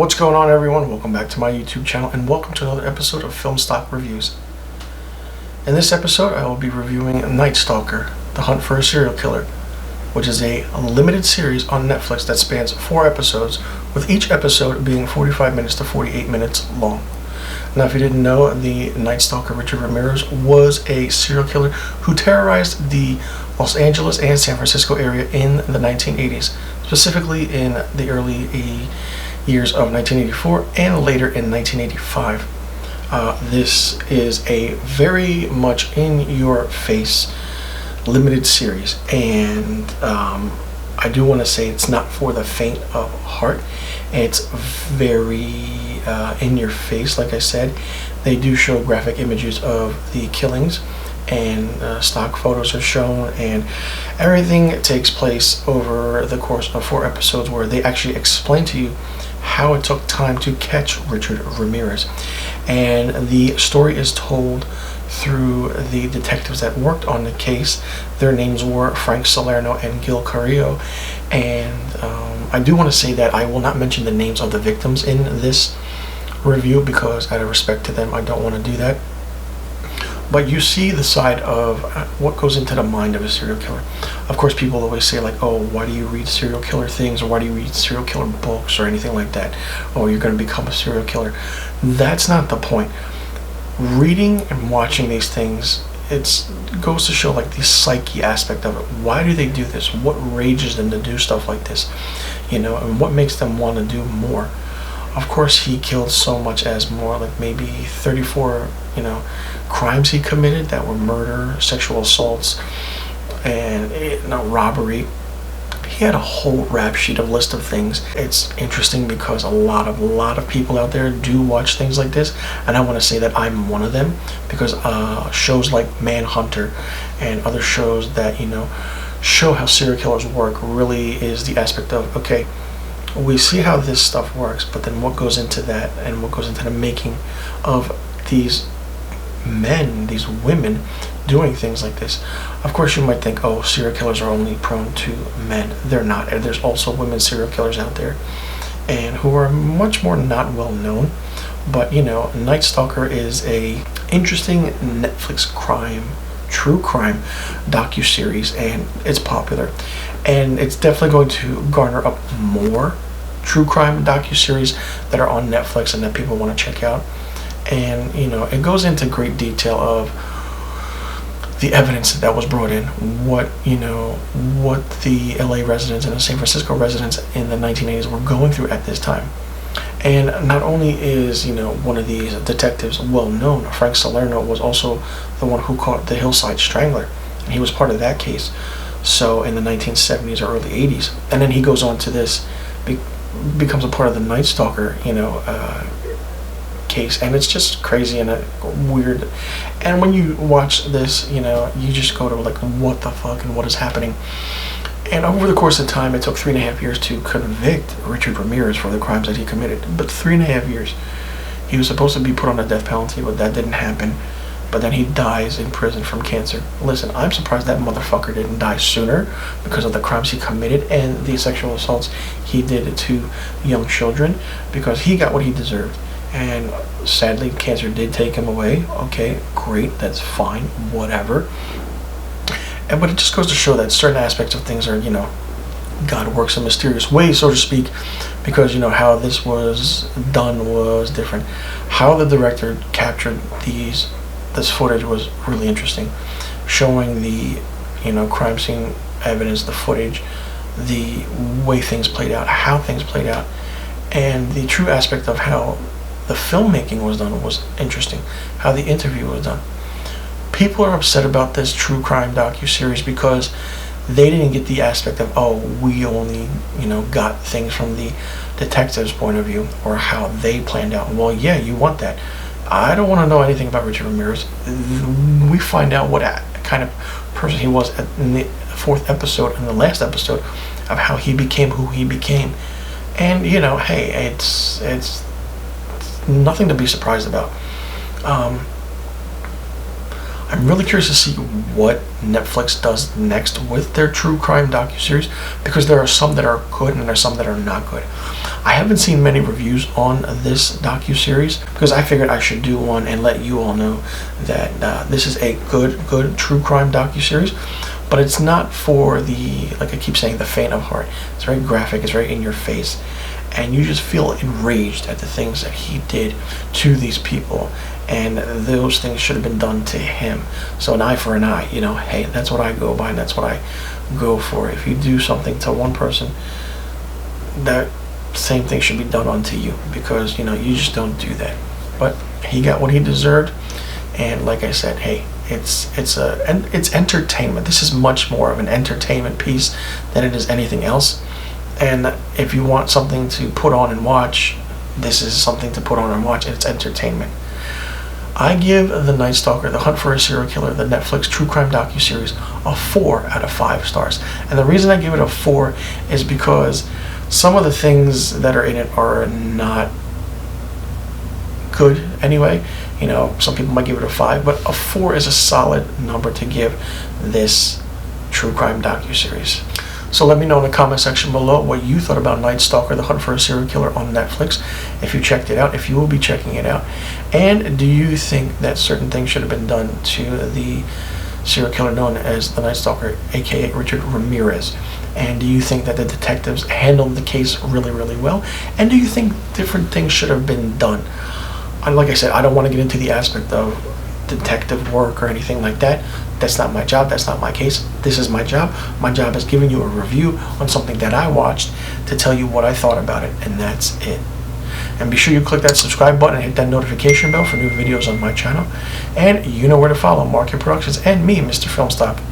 What's going on, everyone? Welcome back to my YouTube channel and welcome to another episode of Film Stock Reviews. In this episode I will be reviewing Night Stalker, The Hunt for a Serial Killer, which is a limited series on Netflix that spans 4 episodes, with each episode being 45 minutes to 48 minutes long. Now, if you didn't know, the Night Stalker Richard Ramirez was a serial killer who terrorized the Los Angeles and San Francisco area in the 1980s, specifically in the early years of 1984 and later in 1985. This is a very much in-your-face limited series, and I do want to say it's not for the faint of heart. It's very in your face. Like I said, they do show graphic images of the killings, and stock photos are shown, and everything takes place over the course of 4 episodes, where they actually explain to you how it took time to catch Richard Ramirez. And the story is told through the detectives that worked on the case. Their names were Frank Salerno and Gil Carrillo, and I do want to say that I will not mention the names of the victims in this review because out of respect to them I don't want to do that. But you see the side of what goes into the mind of a serial killer. Of course, people always say, like, oh, why do you read serial killer things, or why do you read serial killer books or anything like that? Oh, you're going to become a serial killer. That's not the point. Reading and watching these things, it goes to show, like, the psyche aspect of it. Why do they do this? What rages them to do stuff like this? You know, and what makes them want to do more? Of course, he killed so much as more, like maybe 34, crimes he committed that were murder, sexual assaults, and robbery. He had a whole rap sheet of list of things. It's interesting because a lot of people out there do watch things like this, and I want to say that I'm one of them, because shows like Manhunter and other shows that show how serial killers work really is the aspect of, okay, we see how this stuff works, but then what goes into that, and what goes into the making of these men, these women doing things like this. Of course, you might think, oh, serial killers are only prone to men. They're not. And there's also women serial killers out there, and who are much more not well known. But Night Stalker is a interesting Netflix true crime docu-series, and it's popular, and it's definitely going to garner up more true crime docu-series that are on Netflix and that people want to check out. And it goes into great detail of the evidence that was brought in, what the LA residents and the San Francisco residents in the 1980s were going through at this time. And not only is one of these detectives well known, Frank Salerno was also the one who caught the Hillside Strangler, and he was part of that case. So in the 1970s or early 80s, and then he goes on to this, becomes a part of the Night Stalker, case, and it's just crazy and weird. And when you watch this, you just go to like, what the fuck and what is happening? And over the course of time, it took 3.5 years to convict Richard Ramirez for the crimes that he committed. But 3.5 years. He was supposed to be put on a death penalty, but that didn't happen. But then he dies in prison from cancer. Listen, I'm surprised that motherfucker didn't die sooner because of the crimes he committed and the sexual assaults he did to young children, because he got what he deserved. And sadly, cancer did take him away. Okay, great, that's fine, whatever. But it just goes to show that certain aspects of things are, God works in mysterious ways, so to speak, because how this was done was different. How the director captured this footage was really interesting, showing the crime scene evidence, the footage, the way things played out, how things played out, and the true aspect of how the filmmaking was done was interesting, how the interview was done. People are upset about this true crime docu-series because they didn't get the aspect of, oh, we only got things from the detective's point of view, or how they planned out. Well, yeah, you want that. I don't want to know anything about Richard Ramirez. We find out what kind of person he was in the 4th episode and the last episode of how he became who he became. And hey, it's nothing to be surprised about. I'm really curious to see what Netflix does next with their true crime docuseries, because there are some that are good and there are some that are not good. I haven't seen many reviews on this docuseries because I figured I should do one and let you all know that this is a good true crime docuseries. But it's not for the, like I keep saying, the faint of heart. It's very graphic, it's very in your face, and you just feel enraged at the things that he did to these people, and those things should have been done to him. So an eye for an eye, hey, that's what I go by, and that's what I go for. If you do something to one person, that same thing should be done onto you, because you just don't do that. But he got what he deserved, and like I said, hey, it's entertainment. This is much more of an entertainment piece than it is anything else. And if you want something to put on and watch, this is something to put on and watch, and it's entertainment. I give The Night Stalker, The Hunt for a Serial Killer, the Netflix true crime docuseries, a 4 out of 5 stars. And the reason I give it a 4 is because some of the things that are in it are not good anyway. Some people might give it a 5, but a 4 is a solid number to give this true crime docuseries. So let me know in the comment section below what you thought about Night Stalker, The Hunt for a Serial Killer on Netflix, if you checked it out, if you will be checking it out. And do you think that certain things should have been done to the serial killer known as the Night Stalker, aka Richard Ramirez? And do you think that the detectives handled the case really, really well? And do you think different things should have been done? And like I said, I don't want to get into the aspect of detective work or anything like that. That's not my job. That's not my case. This is my job. My job is giving you a review on something that I watched to tell you what I thought about it, and that's it. And be sure you click that subscribe button and hit that notification bell for new videos on my channel. And you know where to follow Marchio Productions and me, Mr. Filmstock.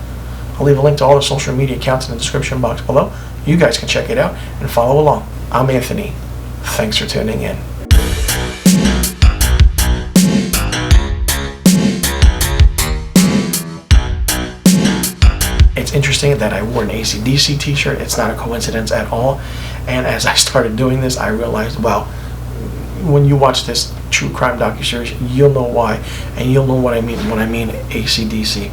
I'll leave a link to all the social media accounts in the description box below. You guys can check it out and follow along. I'm Anthony. Thanks for tuning in. It's interesting that I wore an AC/DC t-shirt. It's not a coincidence at all. And as I started doing this, I realized, well, when you watch this true crime docuseries, you'll know why, and you'll know what I mean when I mean AC/DC.